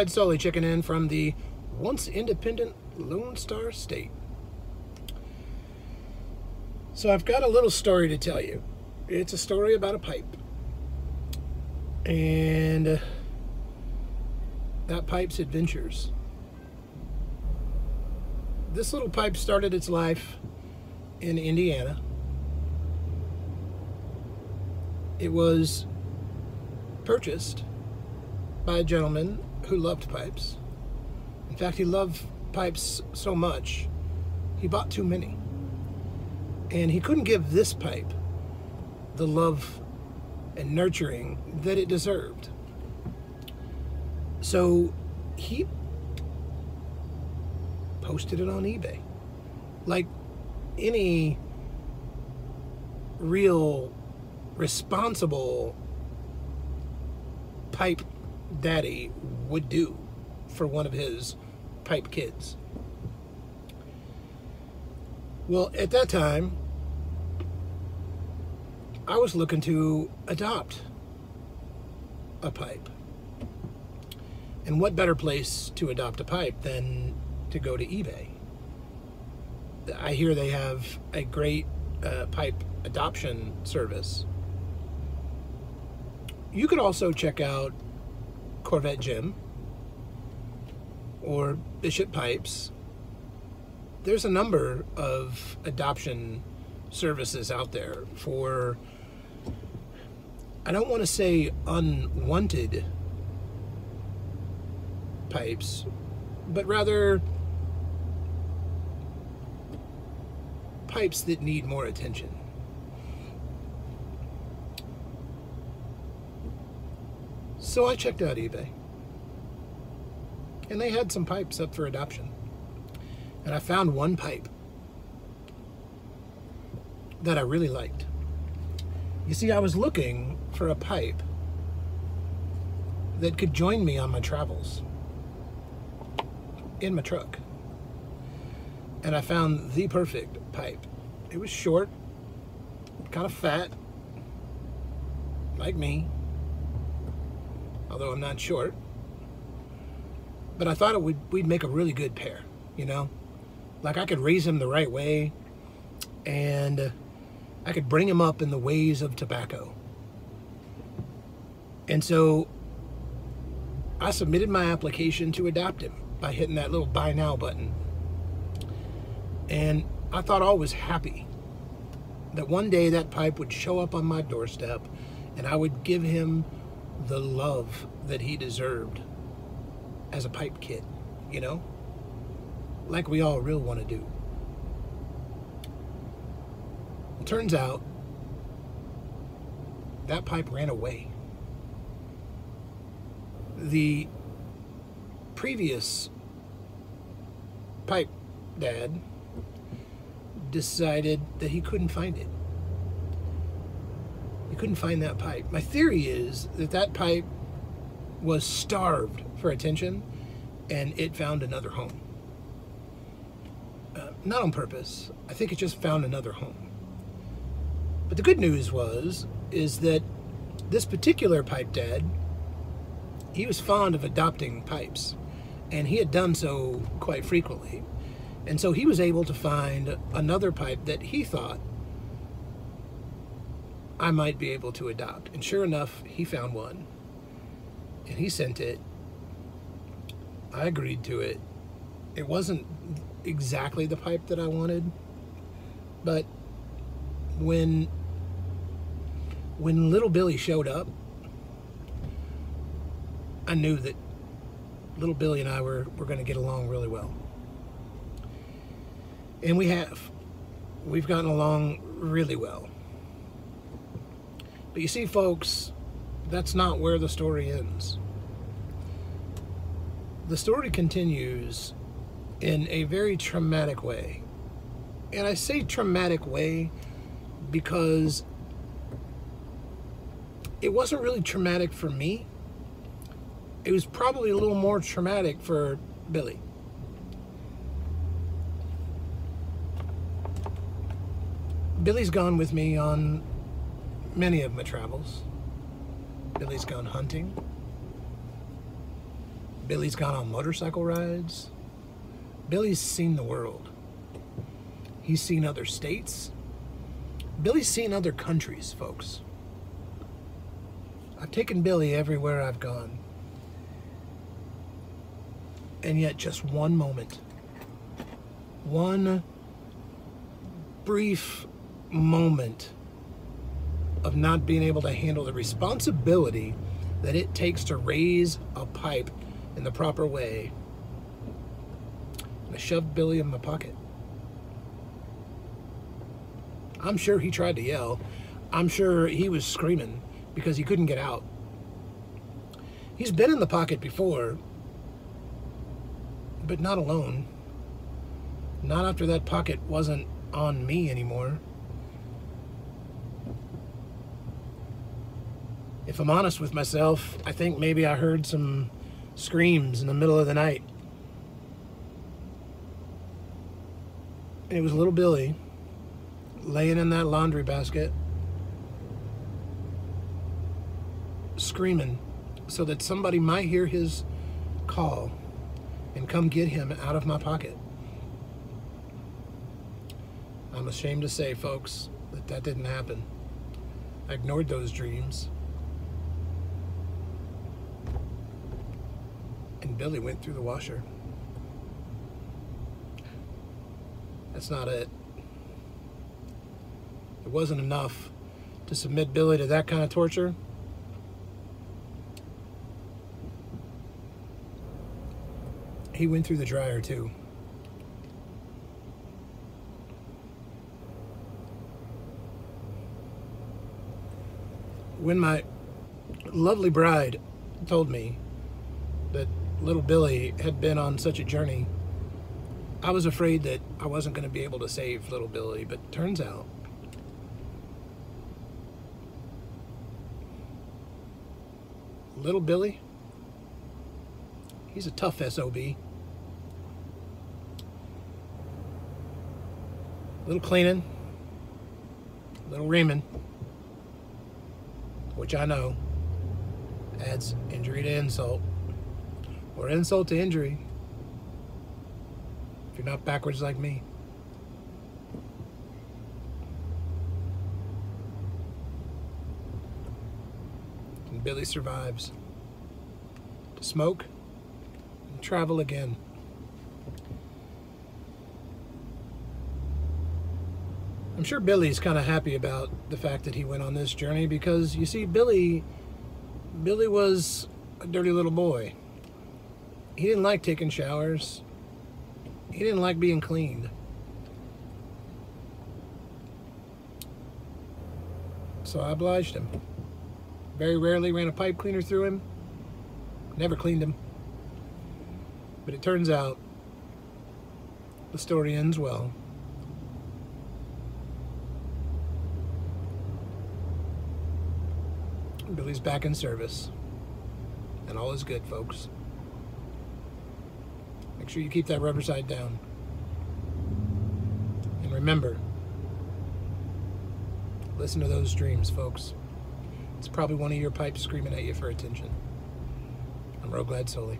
Fried Sully checking in from the once independent Lone Star State. So I've got a little story to tell you. It's a story about a pipe. And that pipe's adventures. This little pipe started its life in Indiana. It was purchased by a gentleman who loved pipes. In fact, he loved pipes so much, he bought too many. And he couldn't give this pipe the love and nurturing that it deserved. So he posted it on eBay. Like any real responsible pipe daddy would do for one of his pipe kids. Well, at that time, I was looking to adopt a pipe. And what better place to adopt a pipe than to go to eBay? I hear they have a great pipe adoption service. You could also check out Corvette Gym or Bishop Pipes. There's a number of adoption services out there for, I don't want to say unwanted pipes, but rather pipes that need more attention. So I checked out eBay, and they had some pipes up for adoption. And I found one pipe that I really liked. You see, I was looking for a pipe that could join me on my travels in my truck. And I found the perfect pipe. It was short, kind of fat, like me, although I'm not short. But I thought we'd make a really good pair, you know? Like I could raise him the right way, and I could bring him up in the ways of tobacco. And so I submitted my application to adopt him by hitting that little buy now button. And I thought all was happy that one day that pipe would show up on my doorstep and I would give him the love that he deserved as a pipe kid, you know? Like we all real want to do. It turns out that pipe ran away. The previous pipe dad decided that he couldn't find it. He couldn't find that pipe. My theory is that that pipe was starved for attention and it found another home. Not on purpose. I think it just found another home. But the good news is that this particular pipe dad, he was fond of adopting pipes, and he had done so quite frequently. And so he was able to find another pipe that he thought I might be able to adopt. And sure enough, he found one, and he sent it. I agreed to it. It wasn't exactly the pipe that I wanted, but when little Billy showed up, I knew that little Billy and I were going to get along really well. And we have. We've gotten along really well. But you see, folks, that's not where the story ends. The story continues in a very traumatic way. And I say traumatic way because it wasn't really traumatic for me. It was probably a little more traumatic for Billy. Billy's gone with me on many of my travels. Billy's gone hunting. Billy's gone on motorcycle rides. Billy's seen the world. He's seen other states. Billy's seen other countries, folks. I've taken Billy everywhere I've gone. And yet just one moment, one brief moment of not being able to handle the responsibility that it takes to raise a pipe in the proper way. And I shoved Billy in my pocket. I'm sure he tried to yell. I'm sure he was screaming because he couldn't get out. He's been in the pocket before, but not alone. Not after that pocket wasn't on me anymore. If I'm honest with myself, I think maybe I heard some screams in the middle of the night. And it was little Billy laying in that laundry basket, screaming so that somebody might hear his call and come get him out of my pocket. I'm ashamed to say, folks, that that didn't happen. I ignored those dreams. And Billy went through the washer. That's not it. It wasn't enough to submit Billy to that kind of torture. He went through the dryer too. When my lovely bride told me that little Billy had been on such a journey, I was afraid that I wasn't going to be able to save little Billy, but turns out little Billy, he's a tough SOB. Little cleaning, little reaming, which I know adds injury to insult, or insult to injury, if you're not backwards like me. And Billy survives to smoke and travel again. I'm sure Billy's kind of happy about the fact that he went on this journey because, you see, Billy was a dirty little boy. He didn't like taking showers. He didn't like being cleaned. So I obliged him. Very rarely ran a pipe cleaner through him. Never cleaned him. But it turns out the story ends well. Billy's back in service. And all is good, folks. Make sure you keep that rubber side down. And remember, listen to those dreams, folks. It's probably one of your pipes screaming at you for attention. I'm real glad, Sully.